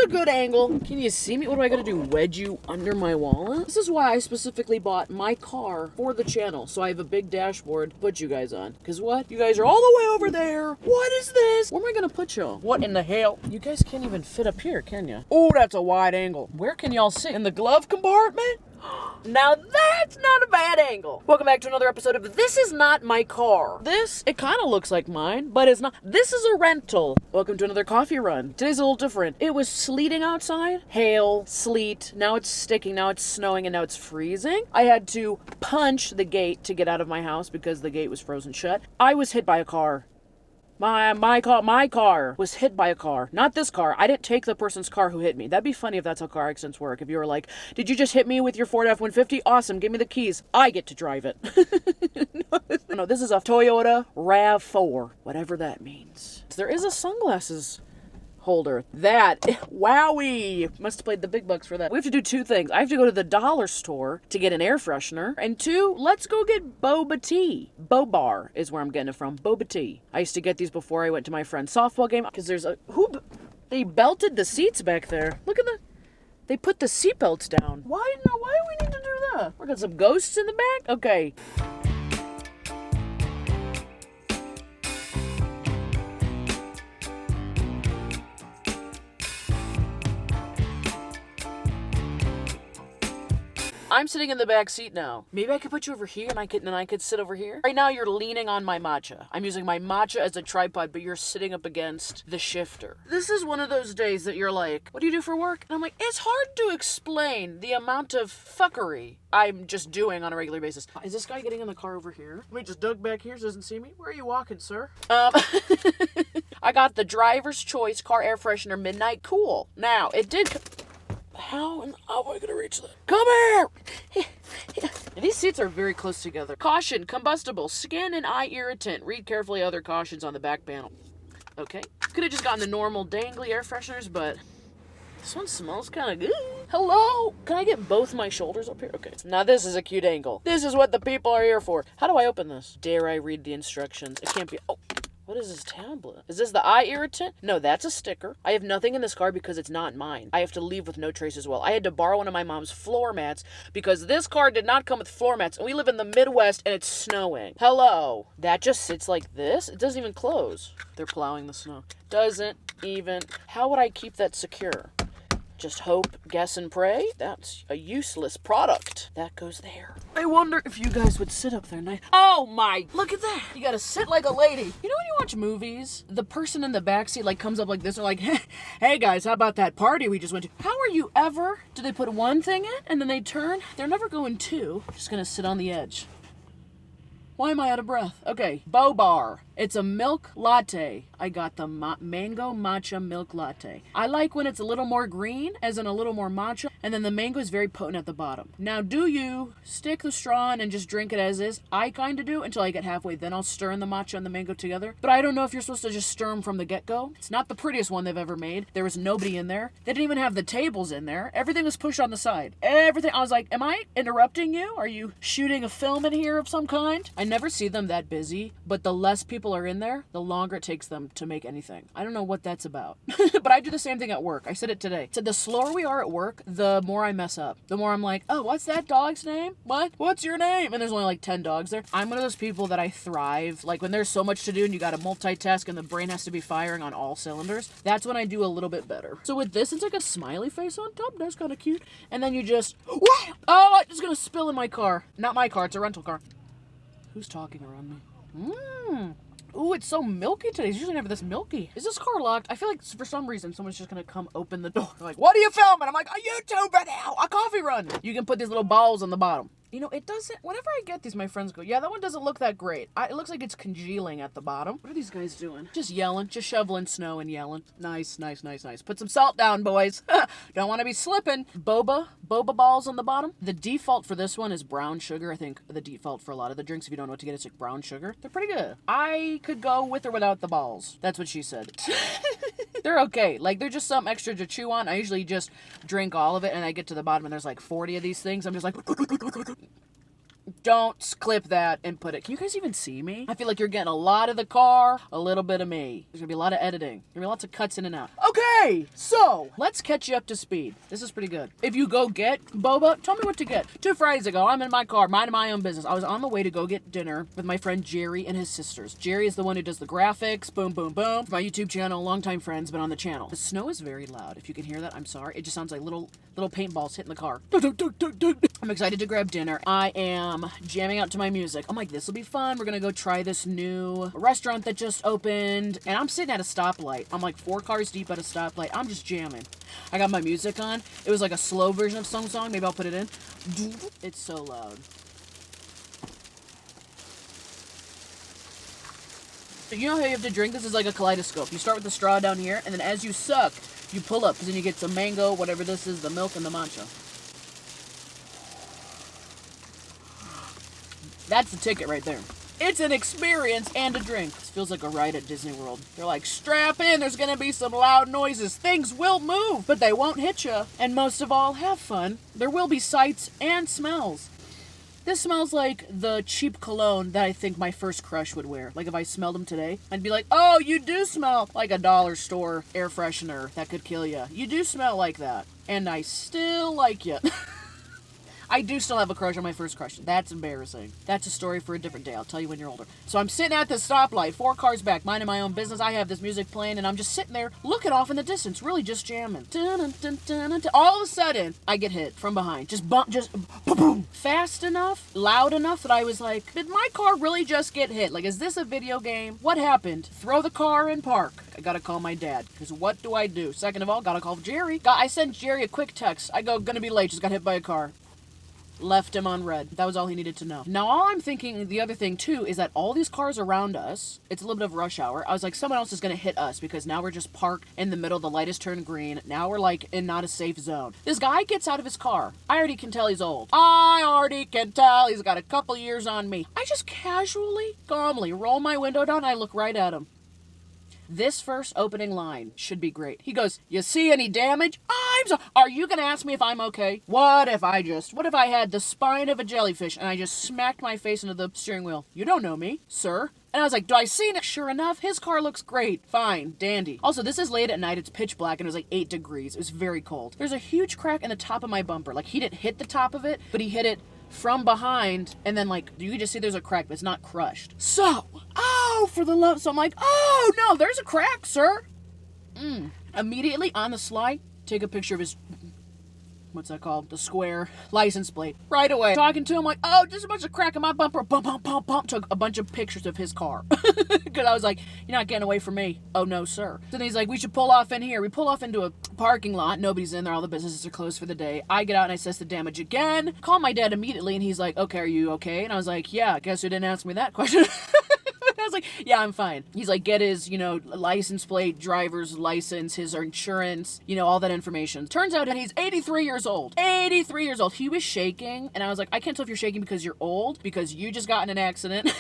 a good angle. Can you see me? What do I gotta do? Wedge you under my wallet? This is why I specifically bought my car for the channel. So I have a big dashboard to put you guys on. Cause what? You guys are all the way over there. What is this? Where am I gonna put y'all? What in the hell? You guys can't even fit up here, can you? Oh, that's a wide angle. Where can y'all sit? In the glove compartment? Now that's not a bad angle. Welcome back to another episode of This Is Not My Car. This, it kind of looks like mine, but it's not. This is a rental. Welcome to another coffee run. Today's a little different. It was sleeting outside. Hail, sleet, now it's sticking, now it's snowing, and now it's freezing. I had to punch the gate to get out of my house because the gate was frozen shut. I was hit by a car. My car was hit by a car. Not this car. I didn't take the person's car who hit me. That'd be funny if that's how car accidents work. If you were like, did you just hit me with your Ford F-150? Awesome, give me the keys. I get to drive it. No, this is a Toyota RAV4, whatever that means. There is a sunglasses holder. That, wowie, must have played the big bucks for that. We have to do two things. I have to go to the dollar store to get an air freshener, and two, let's go get boba tea. Bobar is where I'm getting it from. Boba tea. I used to get these before I went to my friend's softball game, because there's a, they belted the seats back there. Look at they put the seat belts down. Why do we need to do that? We got some ghosts in the back? Okay. I'm sitting in the back seat now. Maybe I could put you over here and I could sit over here. Right now you're leaning on my matcha. I'm using my matcha as a tripod, but you're sitting up against the shifter. This is one of those days that you're like, what do you do for work? And I'm like, it's hard to explain the amount of fuckery I'm just doing on a regular basis. Is this guy getting in the car over here? Wait, just Doug back here doesn't see me? Where are you walking, sir? I got the driver's choice car air freshener Midnight Cool. Now, it did... How am I gonna reach that? Come here! These seats are very close together. Caution, combustible, skin and eye irritant. Read carefully other cautions on the back panel. Okay. Could have just gotten the normal dangly air fresheners, but this one smells kind of good. Hello? Can I get both my shoulders up here? Okay. Now this is a cute angle. This is what the people are here for. How do I open this? Dare I read the instructions? It can't be... Oh. What is this tablet? Is this the eye irritant? No, that's a sticker. I have nothing in this car because it's not mine. I have to leave with no trace as well. I had to borrow one of my mom's floor mats because this car did not come with floor mats, and we live in the Midwest and it's snowing. Hello. That just sits like this? It doesn't even close. They're plowing the snow. Doesn't even... How would I keep that secure? Just hope, guess, and pray? That's a useless product. That goes there. I wonder if you guys would sit up there nice. Oh my, look at that. You gotta sit like a lady. You know when you watch movies, the person in the backseat like comes up like this, or like, hey guys, how about that party we just went to? How are you ever? Do they put one thing in and then they turn? They're never going two. Just gonna sit on the edge. Why am I out of breath? Okay, Bobar. It's a milk latte. I got the mango matcha milk latte. I like when it's a little more green, as in a little more matcha, and then the mango is very potent at the bottom. Now, do you stick the straw in and just drink it as is? I kind of do until I get halfway. Then I'll stir in the matcha and the mango together. But I don't know if you're supposed to just stir them from the get-go. It's not the prettiest one they've ever made. There was nobody in there. They didn't even have the tables in there. Everything was pushed on the side. Everything. I was like, am I interrupting you? Are you shooting a film in here of some kind? I never see them that busy, but the less people are in there, the longer it takes them to make anything. I don't know what that's about. But I do the same thing at work. I said it today. I said the slower we are at work, the more I mess up. The more I'm like, oh, what's that dog's name? What? What's your name? And there's only like 10 dogs there. I'm one of those people that I thrive. Like when there's so much to do and you gotta multitask and the brain has to be firing on all cylinders, that's when I do a little bit better. So with this, it's like a smiley face on top. That's kind of cute. And then you just, wham! Oh, I'm just gonna spill in my car. Not my car, it's a rental car. Who's talking around me? Ooh, it's so milky today. It's usually never this milky. Is this car locked? I feel like for some reason someone's just gonna come open the door. They're like, what are you filming? I'm like, a YouTube video, a coffee run. You can put these little balls on the bottom. You know, it doesn't, whenever I get these, my friends go, yeah, that one doesn't look that great. It looks like it's congealing at the bottom. What are these guys doing? Just yelling, just shoveling snow and yelling. Nice, nice, nice, nice. Put some salt down, boys. Don't want to be slipping. Boba balls on the bottom. The default for this one is brown sugar. I think the default for a lot of the drinks, if you don't know what to get, it's like brown sugar. They're pretty good. I could go with or without the balls. That's what she said. They're okay. Like, they're just something extra to chew on. I usually just drink all of it, and I get to the bottom, and there's like 40 of these things. I'm just like... Don't clip that and put it. Can you guys even see me? I feel like you're getting a lot of the car, a little bit of me. There's gonna be a lot of editing. There's gonna be lots of cuts in and out. Okay, so let's catch you up to speed. This is pretty good. If you go get boba, tell me what to get. 2 Fridays ago, I'm in my car, minding my own business. I was on the way to go get dinner with my friend Jerry and his sisters. Jerry is the one who does the graphics, boom, boom, boom. My YouTube channel, longtime friends, been on the channel. The snow is very loud. If you can hear that, I'm sorry. It just sounds like little paintballs hitting the car. I'm excited to grab dinner. I am jamming out to my music. I'm like, this will be fun. We're gonna go try this new restaurant that just opened. And I'm sitting at a stoplight. I'm like 4 cars deep at a stoplight. I'm just jamming. I got my music on. It was like a slow version of some song. Maybe I'll put it in. It's so loud. You know how you have to drink? This is like a kaleidoscope. You start with the straw down here, and then as you suck, you pull up, because then you get some mango, whatever this is, the milk and the matcha. That's the ticket right there. It's an experience and a drink. This feels like a ride at Disney World. They're like, strap in, there's gonna be some loud noises. Things will move, but they won't hit you. And most of all, have fun. There will be sights and smells. This smells like the cheap cologne that I think my first crush would wear. Like if I smelled him today, I'd be like, oh, you do smell like a dollar store air freshener that could kill you. You do smell like that. And I still like you. I do still have a crush on my first crush. That's embarrassing. That's a story for a different day. I'll tell you when you're older. So I'm sitting at this stoplight, 4 cars back, minding my own business. I have this music playing, and I'm just sitting there looking off in the distance, really just jamming. All of a sudden, I get hit from behind. Just boom, boom. Fast enough, loud enough that I was like, did my car really just get hit? Like, is this a video game? What happened? Throw the car and park. I gotta call my dad, because what do I do? Second of all, gotta call Jerry. I sent Jerry a quick text. I go, gonna be late, just got hit by a car. Left him on red. That was all he needed to know. Now, all I'm thinking, the other thing, too, is that all these cars around us, it's a little bit of rush hour. I was like, someone else is going to hit us because now we're just parked in the middle. The light has turned green. Now we're, like, in not a safe zone. This guy gets out of his car. I already can tell he's old. I already can tell he's got a couple years on me. I just casually, calmly roll my window down and I look right at him. This first opening line should be great. He goes, you see any damage? Are you going to ask me if I'm okay? What if I had the spine of a jellyfish and I just smacked my face into the steering wheel? You don't know me, sir. And I was like, do I see it? Sure enough, his car looks great. Fine. Dandy. Also, this is late at night. It's pitch black and it was like 8 degrees. It was very cold. There's a huge crack in the top of my bumper. Like, he didn't hit the top of it, but he hit it from behind, and then, like, you can just see there's a crack, but it's not crushed. So, for the love, so I'm like, oh, no, there's a crack, sir. Immediately on the slide, take a picture of his, what's that called? The square license plate. Right away. Talking to him like, oh, just a bunch of crack in my bumper. Bump, bump, bump, bump. Took a bunch of pictures of his car. Because I was like, you're not getting away from me. Oh, no, sir. Then he's like, we should pull off in here. We pull off into a parking lot. Nobody's in there. All the businesses are closed for the day. I get out and I assess the damage again. Call my dad immediately. And he's like, okay, are you okay? And I was like, yeah, guess who didn't ask me that question? I was like, yeah, I'm fine. He's like, get his, license plate, driver's license, his insurance, all that information. Turns out that he's 83 years old. 83 years old. He was shaking, and I was like, I can't tell if you're shaking because you're old, because you just got in an accident,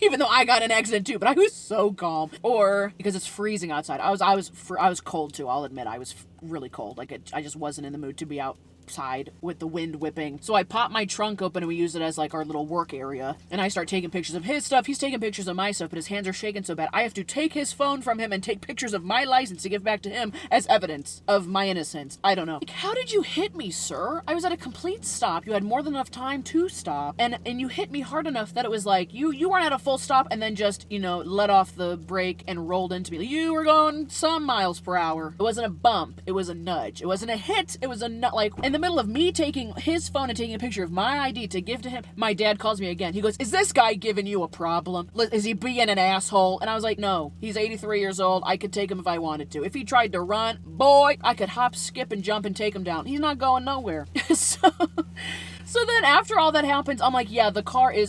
even though I got in an accident too, but I was so calm. Or because it's freezing outside. I was cold too, I'll admit. I was really cold. Like, I just wasn't in the mood to be outside with the wind whipping. So I pop my trunk open and we use it as like our little work area. And I start taking pictures of his stuff. He's taking pictures of my stuff, but his hands are shaking so bad. I have to take his phone from him and take pictures of my license to give back to him as evidence of my innocence. I don't know. Like, how did you hit me, sir? I was at a complete stop. You had more than enough time to stop. And you hit me hard enough that it was like, you weren't at a full stop and then just, let off the brake and rolled into me. You were going some miles per hour. It wasn't a bump. It was a nudge. It wasn't a hit. It was a like in the middle of me taking his phone and taking a picture of my ID to give to him. My dad calls me again. He goes, is this guy giving you a problem? Is he being an asshole? And I was like, no, he's 83 years old. I could take him if I wanted to. If he tried to run, boy, I could hop, skip, and jump and take him down. He's not going nowhere. So then after all that happens, I'm like, yeah,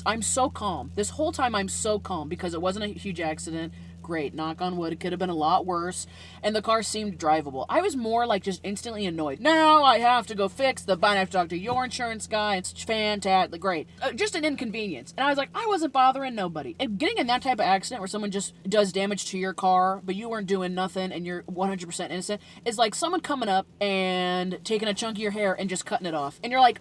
I'm so calm. This whole time I'm so calm because it wasn't a huge accident. great. Knock on wood. It could have been a lot worse. And the car seemed drivable. I was more like just instantly annoyed. Now I have to go fix the bike. I have to talk to your insurance guy. It's fantastic. Great. Just an inconvenience. And I was like, I wasn't bothering nobody. And getting in that type of accident where someone just does damage to your car, but you weren't doing nothing and you're 100% innocent, is like someone coming up and taking a chunk of your hair and just cutting it off. And you're like,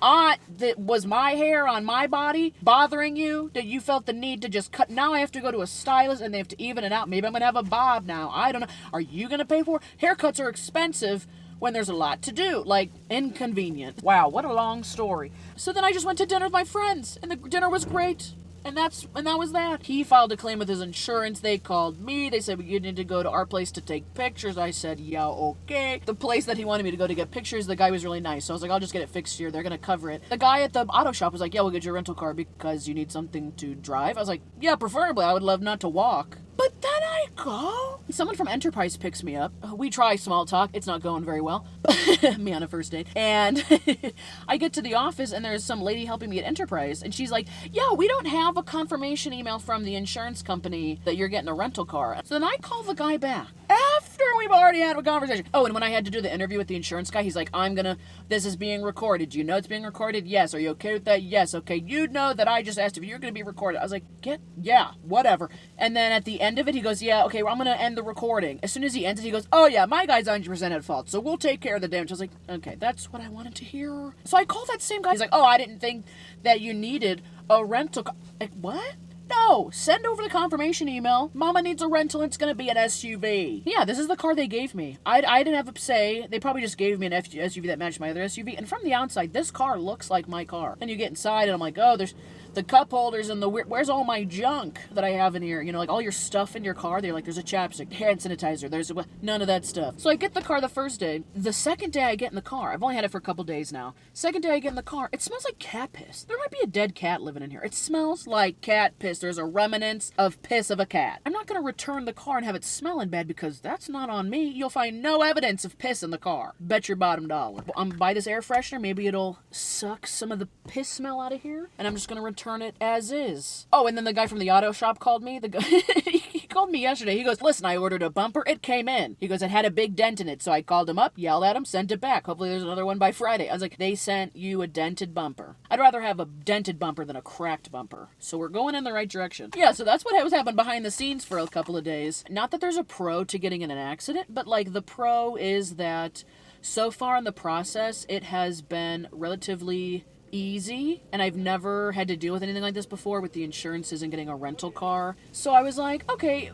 was my hair on my body bothering you? That you felt the need to just cut? Now I have to go to a stylist and they have to even it out. Maybe I'm going to have a bob now. I don't know. Are you going to pay for it? Haircuts are expensive when there's a lot to do. Like, inconvenient. Wow, what a long story. So then I just went to dinner with my friends, and the dinner was great. And that was that. He filed a claim with his insurance. They called me. They said, well, you need to go to our place to take pictures. I said, yeah, okay. The place that he wanted me to go to get pictures, the guy was really nice. So I was like, I'll just get it fixed here. They're going to cover it. The guy at the auto shop was like, yeah, we'll get you a rental car because you need something to drive. I was like, yeah, preferably. I would love not to walk. But then I go. Someone from Enterprise picks me up. We try small talk. It's not going very well. Me on a first date. And I get to the office and there's some lady helping me at Enterprise. And she's like, yeah, we don't have a confirmation email from the insurance company that you're getting a rental car. So then I call the guy back after we've already had a conversation. Oh, and when I had to do the interview with the insurance guy, he's like, this is being recorded. Do you know it's being recorded? Yes. Are you okay with that? Yes. Okay. You know that I just asked if you're going to be recorded. I was like, yeah, whatever. And then at the end of it, he goes, yeah, okay, well, I'm going to end the recording. As soon as he ends it, he goes, oh yeah, my guy's 100% at fault, so we'll take care of the damage. I was like, okay, that's what I wanted to hear. So I called that same guy. He's like, oh, I didn't think that you needed a rental car. Like, what? No, send over the confirmation email. Mama needs a rental. It's going to be an SUV. Yeah, this is the car they gave me. I didn't have a say. They probably just gave me an SUV that matched my other SUV. And from the outside, this car looks like my car. And you get inside and I'm like, oh, there's the cup holders and where's all my junk that I have in here? You know, like all your stuff in your car. They're like, there's a chapstick, hand sanitizer. There's none of that stuff. So I get the car the first day. The second day I get in the car, I've only had it for a couple days now. Second day I get in the car, it smells like cat piss. There might be a dead cat living in here. It smells like cat piss. There's a remnants of piss of a cat. I'm not going to return the car and have it smelling bad because that's not on me. You'll find no evidence of piss in the car. Bet your bottom dollar. I'm gonna buy this air freshener. Maybe it'll suck some of the piss smell out of here. And I'm just going to return it as is. Oh, and then the guy from the auto shop called me. The guy, he called me yesterday. He goes, listen, I ordered a bumper. It came in. He goes, it had a big dent in it. So I called him up, yelled at him, sent it back. Hopefully there's another one by Friday. I was like, they sent you a dented bumper. I'd rather have a dented bumper than a cracked bumper. So we're going in the right direction. Yeah, so that's what was happening behind the scenes for a couple of days. Not that there's a pro to getting in an accident, but like the pro is that so far in the process, it has been relatively easy, and I've never had to deal with anything like this before with the insurances and getting a rental car. So I was like, okay,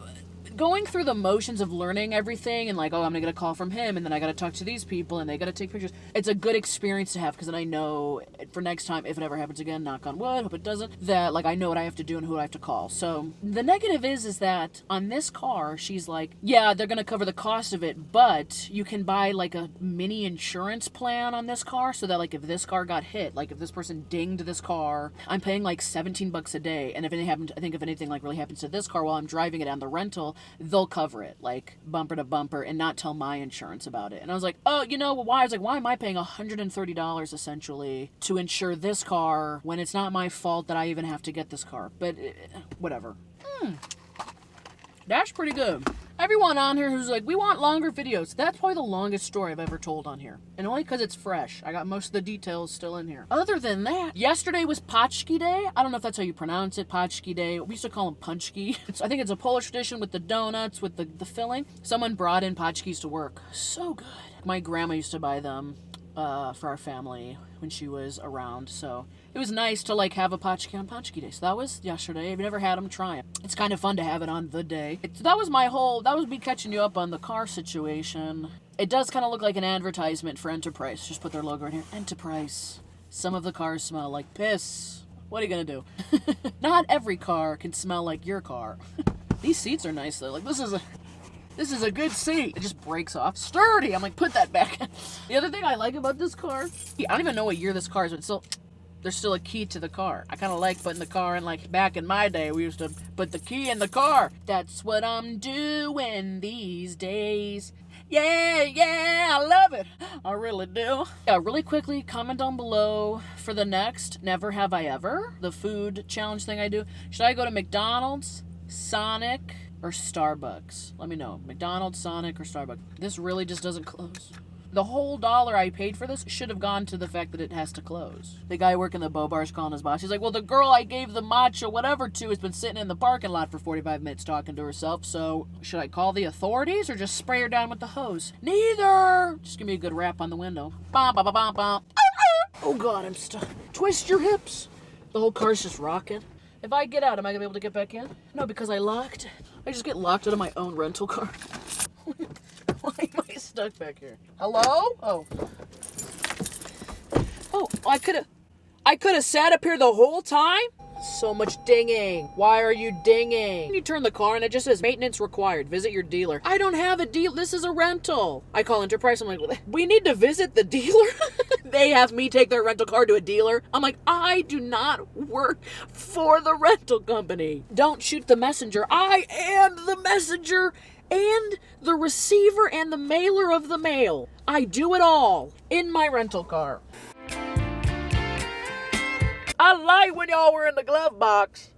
going through the motions of learning everything and like, oh, I'm gonna get a call from him and then I gotta talk to these people and they gotta take pictures. It's a good experience to have because then I know for next time, if it ever happens again, knock on wood, hope it doesn't, that like I know what I have to do and who I have to call. So the negative is that on this car, she's like, yeah, they're gonna cover the cost of it, but you can buy like a mini insurance plan on this car so that like if this car got hit, like if this person dinged this car, I'm paying like $17 a day, and if anything happened, I think if anything like really happens to this car while I'm driving it on the rental, they'll cover it, like bumper to bumper, and not tell my insurance about it. And I was like, oh, you know, why? I was like, why am I paying $130 essentially to insure this car when it's not my fault that I even have to get this car? But whatever. That's pretty good. Everyone on here who's like, we want longer videos. That's probably the longest story I've ever told on here. And only because it's fresh. I got most of the details still in here. Other than that, yesterday was Paczki Day. I don't know if that's how you pronounce it, Paczki Day. We used to call them Punchki. I think it's a Polish tradition with the donuts, with the filling. Someone brought in Paczkis to work. So good. My grandma used to buy them for our family when she was around, so it was nice to like have a Paczki on Paczki Day. So that was yesterday. If you never had them, try it. It's kind of fun to have it on the day. That was me catching you up on the car situation. It does kind of look like an advertisement for Enterprise. Just put their logo in here. Enterprise. Some of the cars smell like piss. What are you gonna do? Not every car can smell like your car. These seats are nice though. Like this is a good seat. It just breaks off. Sturdy. I'm like, put that back. The other thing I like about this car, I don't even know what year this car is, but there's still a key to the car. I kind of like putting the car in, like back in my day, we used to put the key in the car. That's what I'm doing these days. Yeah, I love it. I really do. Yeah, really quickly, comment down below for the next Never Have I Ever, the food challenge thing I do. Should I go to McDonald's, Sonic, or Starbucks? Let me know. McDonald's, Sonic, or Starbucks. This really just doesn't close. The whole $1 I paid for this should have gone to the fact that it has to close. The guy working the Boba Bar's calling his boss. He's like, well, the girl I gave the matcha whatever to has been sitting in the parking lot for 45 minutes talking to herself, so should I call the authorities or just spray her down with the hose? Neither! Just give me a good rap on the window. Bom, bom, bom, bom, bom. Oh God, I'm stuck. Twist your hips. The whole car's just rocking. If I get out, am I gonna be able to get back in? No, because I locked. I just get locked out of my own rental car. Why am I stuck back here? Hello? Oh. Oh, I could have sat up here the whole time? So much dinging. Why are you dinging? You turn the car and it just says maintenance required. Visit your dealer. I don't have a deal. This is a rental. I call Enterprise. I'm like, we need to visit the dealer? They have me take their rental car to a dealer. I'm like, I do not work for the rental company. Don't shoot the messenger. I am the messenger and the receiver and the mailer of the mail. I do it all in my rental car. I like when y'all were in the glove box.